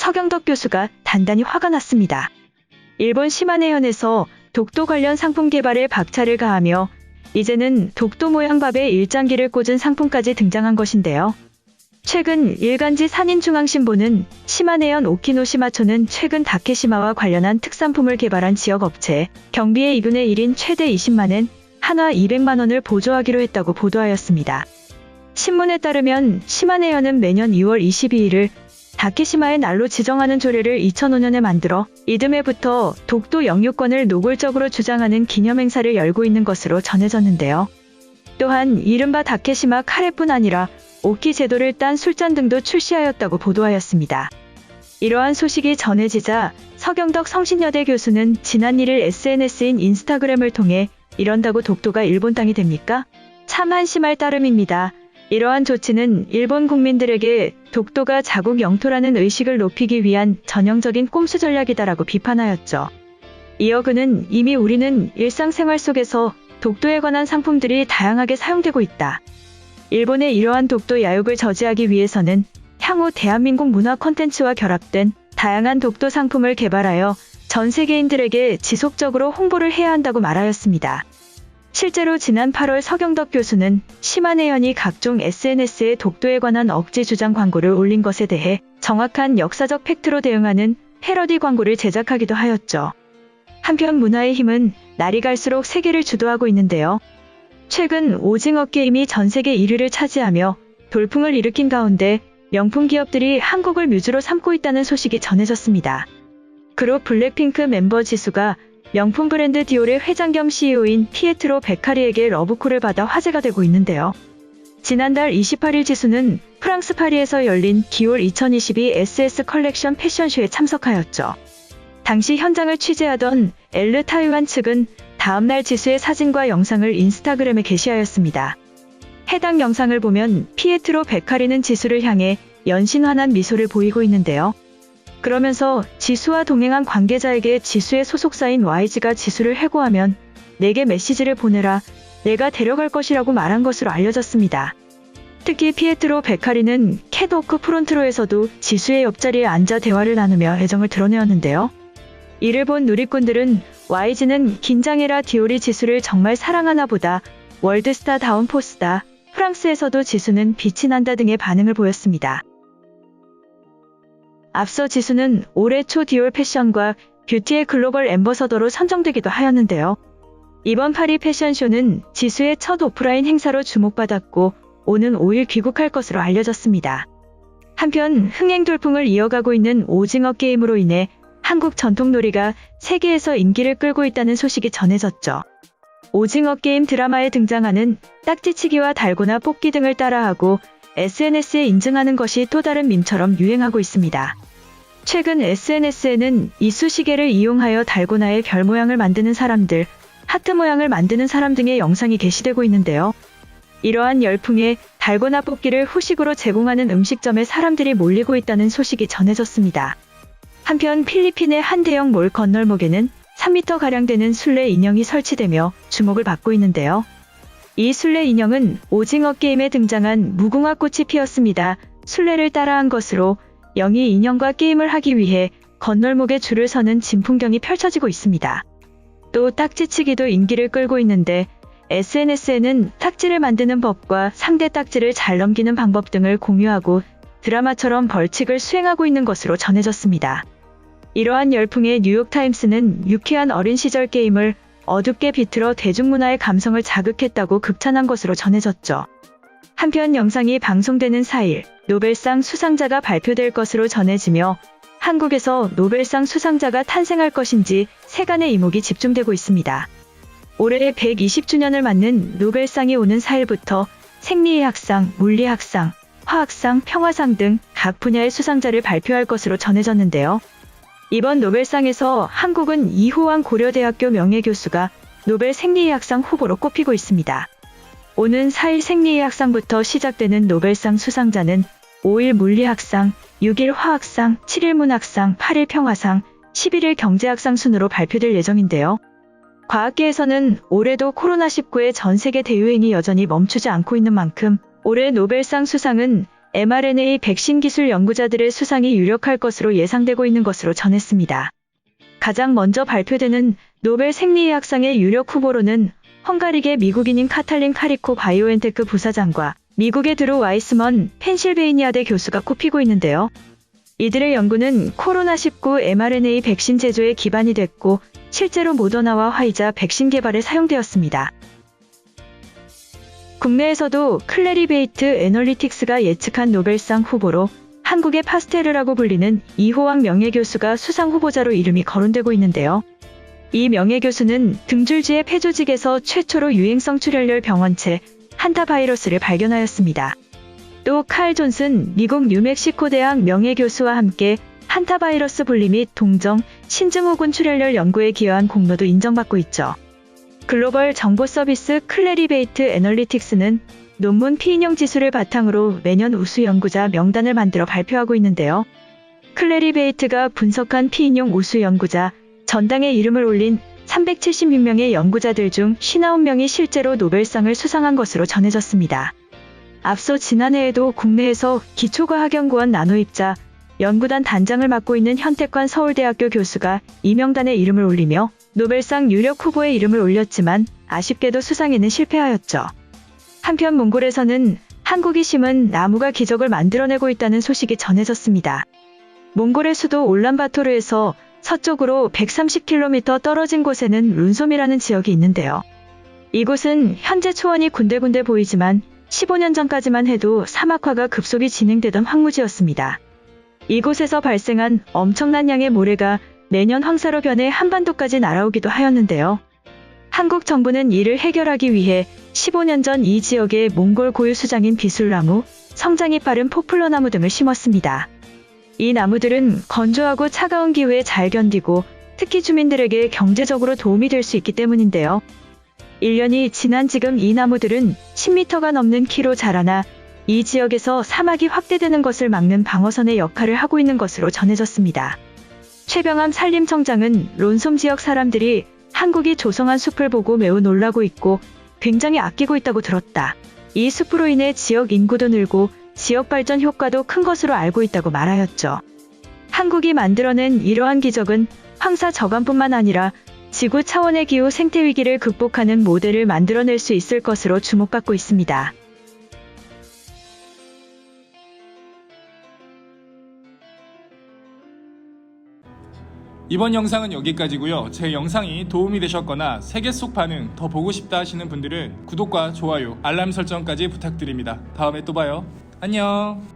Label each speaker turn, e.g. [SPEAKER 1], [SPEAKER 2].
[SPEAKER 1] 서경덕 교수가 단단히 화가 났습니다. 일본 시마네현에서 독도 관련 상품 개발에 박차를 가하며 이제는 독도 모양 밥에 일장기를 꽂은 상품까지 등장한 것인데요. 최근 일간지 산인중앙신보는 시마네현 오키노시마초는 최근 다케시마와 관련한 특산품을 개발한 지역업체 경비의 2분의 1인 최대 20만엔, 한화 200만원을 보조하기로 했다고 보도하였습니다. 신문에 따르면 시마네현은 매년 2월 22일을 다케시마의 날로 지정하는 조례를 2005년에 만들어 이듬해부터 독도 영유권을 노골적으로 주장하는 기념행사를 열고 있는 것으로 전해졌는데요. 또한 이른바 다케시마 카레뿐 아니라 오키 제도를 딴 술잔 등도 출시하였다고 보도하였습니다. 이러한 소식이 전해지자 서경덕 성신여대 교수는 지난 1일 SNS인 인스타그램을 통해 이런다고 독도가 일본 땅이 됩니까? 참 한심할 따름입니다. 이러한 조치는 일본 국민들에게 독도가 자국 영토라는 의식을 높이기 위한 전형적인 꼼수 전략이다라고 비판하였죠. 이어 그는 이미 우리는 일상생활 속에서 독도에 관한 상품들이 다양하게 사용되고 있다. 일본의 이러한 독도 야욕을 저지하기 위해서는 향후 대한민국 문화 콘텐츠와 결합된 다양한 독도 상품을 개발하여 전 세계인들에게 지속적으로 홍보를 해야 한다고 말하였습니다. 실제로 지난 8월 서경덕 교수는 시마네현이 각종 SNS에 독도에 관한 억지 주장 광고를 올린 것에 대해 정확한 역사적 팩트로 대응하는 패러디 광고를 제작하기도 하였죠. 한편 문화의 힘은 날이 갈수록 세계를 주도하고 있는데요. 최근 오징어 게임이 전 세계 1위를 차지하며 돌풍을 일으킨 가운데 명품 기업들이 한국을 뮤즈로 삼고 있다는 소식이 전해졌습니다. 그룹 블랙핑크 멤버 지수가 명품 브랜드 디올의 회장 겸 CEO인 피에트로 베카리에게 러브콜을 받아 화제가 되고 있는데요. 지난달 28일 지수는 프랑스 파리에서 열린 디올 2022 SS 컬렉션 패션쇼에 참석하였죠. 당시 현장을 취재하던 엘르 타이완 측은 다음날 지수의 사진과 영상을 인스타그램에 게시하였습니다. 해당 영상을 보면 피에트로 베카리는 지수를 향해 연신환한 미소를 보이고 있는데요. 그러면서 지수와 동행한 관계자에게 지수의 소속사인 YG가 지수를 해고하면 내게 메시지를 보내라, 내가 데려갈 것이라고 말한 것으로 알려졌습니다. 특히 피에트로 베카리는 캣워크 프론트로에서도 지수의 옆자리에 앉아 대화를 나누며 애정을 드러내었는데요. 이를 본 누리꾼들은 YG는 긴장해라, 디올이 지수를 정말 사랑하나 보다, 월드스타 다운 포스다, 프랑스에서도 지수는 빛이 난다 등의 반응을 보였습니다. 앞서 지수는 올해 초 디올 패션과 뷰티의 글로벌 앰버서더로 선정되기도 하였는데요. 이번 파리 패션쇼는 지수의 첫 오프라인 행사로 주목받았고 오는 5일 귀국할 것으로 알려졌습니다. 한편 흥행 돌풍을 이어가고 있는 오징어 게임으로 인해 한국 전통놀이가 세계에서 인기를 끌고 있다는 소식이 전해졌죠. 오징어 게임 드라마에 등장하는 딱지치기와 달고나 뽑기 등을 따라하고 SNS에 인증하는 것이 또 다른 밈처럼 유행하고 있습니다. 최근 SNS에는 이쑤시개를 이용하여 달고나의 별 모양을 만드는 사람들, 하트 모양을 만드는 사람 등의 영상이 게시되고 있는데요. 이러한 열풍에 달고나 뽑기를 후식으로 제공하는 음식점에 사람들이 몰리고 있다는 소식이 전해졌습니다. 한편 필리핀의 한 대형 몰 건널목에는 3m가량 되는 술래 인형이 설치되며 주목을 받고 있는데요. 이 술래 인형은 오징어 게임에 등장한 무궁화 꽃이 피었습니다. 술래를 따라한 것으로 영이 인형과 게임을 하기 위해 건널목에 줄을 서는 진풍경이 펼쳐지고 있습니다. 또 딱지치기도 인기를 끌고 있는데 SNS에는 딱지를 만드는 법과 상대 딱지를 잘 넘기는 방법 등을 공유하고 드라마처럼 벌칙을 수행하고 있는 것으로 전해졌습니다. 이러한 열풍에 뉴욕타임스는 유쾌한 어린 시절 게임을 어둡게 비틀어 대중문화의 감성을 자극했다고 극찬한 것으로 전해졌죠. 한편 영상이 방송되는 4일 노벨상 수상자가 발표될 것으로 전해지며 한국에서 노벨상 수상자가 탄생할 것인지 세간의 이목이 집중되고 있습니다. 올해 120주년을 맞는 노벨상이 오는 4일부터 생리의학상, 물리학상, 화학상, 평화상 등 각 분야의 수상자를 발표할 것으로 전해졌는데요. 이번 노벨상에서 한국은 이호왕 고려대학교 명예교수가 노벨 생리의학상 후보로 꼽히고 있습니다. 오는 4일 생리의학상부터 시작되는 노벨상 수상자는 5일 물리학상, 6일 화학상, 7일 문학상, 8일 평화상, 11일 경제학상 순으로 발표될 예정인데요. 과학계에서는 올해도 코로나19의 전 세계 대유행이 여전히 멈추지 않고 있는 만큼 올해 노벨상 수상은 mRNA 백신 기술 연구자들의 수상이 유력할 것으로 예상되고 있는 것으로 전했습니다. 가장 먼저 발표되는 노벨 생리의학상의 유력 후보로는 헝가리계 미국인인 카탈린 카리코 바이오엔테크 부사장과 미국의 드루 와이스먼 펜실베이니아대 교수가 꼽히고 있는데요. 이들의 연구는 코로나19 mRNA 백신 제조에 기반이 됐고 실제로 모더나와 화이자 백신 개발에 사용되었습니다. 국내에서도 클래리베이트 애널리틱스가 예측한 노벨상 후보로 한국의 파스테르라고 불리는 이호왕 명예교수가 수상 후보자로 이름이 거론되고 있는데요. 이 명예교수는 등줄지의 폐조직에서 최초로 유행성 출혈열 병원체 한타바이러스를 발견하였습니다. 또 칼 존슨 미국 뉴멕시코 대학 명예교수와 함께 한타바이러스 분리 및 동정, 신증후군 출혈열 연구에 기여한 공로도 인정받고 있죠. 글로벌 정보 서비스 클래리베이트 애널리틱스는 논문 피인용 지수를 바탕으로 매년 우수 연구자 명단을 만들어 발표하고 있는데요. 클래리베이트가 분석한 피인용 우수 연구자 전당에 이름을 올린 376명의 연구자들 중 59명이 실제로 노벨상을 수상한 것으로 전해졌습니다. 앞서 지난해에도 국내에서 기초과학연구원 나노입자 연구단 단장을 맡고 있는 현택관 서울대학교 교수가 이 명단에 이름을 올리며 노벨상 유력 후보에 이름을 올렸지만 아쉽게도 수상에는 실패하였죠. 한편 몽골에서는 한국이 심은 나무가 기적을 만들어내고 있다는 소식이 전해졌습니다. 몽골의 수도 울란바토르에서 서쪽으로 130km 떨어진 곳에는 룬솜이라는 지역이 있는데요. 이곳은 현재 초원이 군데군데 보이지만 15년 전까지만 해도 사막화가 급속히 진행되던 황무지였습니다. 이곳에서 발생한 엄청난 양의 모래가 매년 황사로 변해 한반도까지 날아오기도 하였는데요. 한국 정부는 이를 해결하기 위해 15년 전 이 지역에 몽골 고유 수장인 비술나무, 성장이 빠른 포플러나무 등을 심었습니다. 이 나무들은 건조하고 차가운 기후에 잘 견디고 특히 주민들에게 경제적으로 도움이 될 수 있기 때문인데요. 1년이 지난 지금 이 나무들은 10m가 넘는 키로 자라나 이 지역에서 사막이 확대되는 것을 막는 방어선의 역할을 하고 있는 것으로 전해졌습니다. 최병암 산림청장은 론솜 지역 사람들이 한국이 조성한 숲을 보고 매우 놀라고 있고 굉장히 아끼고 있다고 들었다. 이 숲으로 인해 지역 인구도 늘고 지역 발전 효과도 큰 것으로 알고 있다고 말하였죠. 한국이 만들어낸 이러한 기적은 황사 저감뿐만 아니라 지구 차원의 기후 생태 위기를 극복하는 모델을 만들어낼 수 있을 것으로 주목받고 있습니다.
[SPEAKER 2] 이번 영상은 여기까지고요. 제 영상이 도움이 되셨거나 세계 속 반응 더 보고 싶다 하시는 분들은 구독과 좋아요, 알람 설정까지 부탁드립니다. 다음에 또 봐요. 안녕.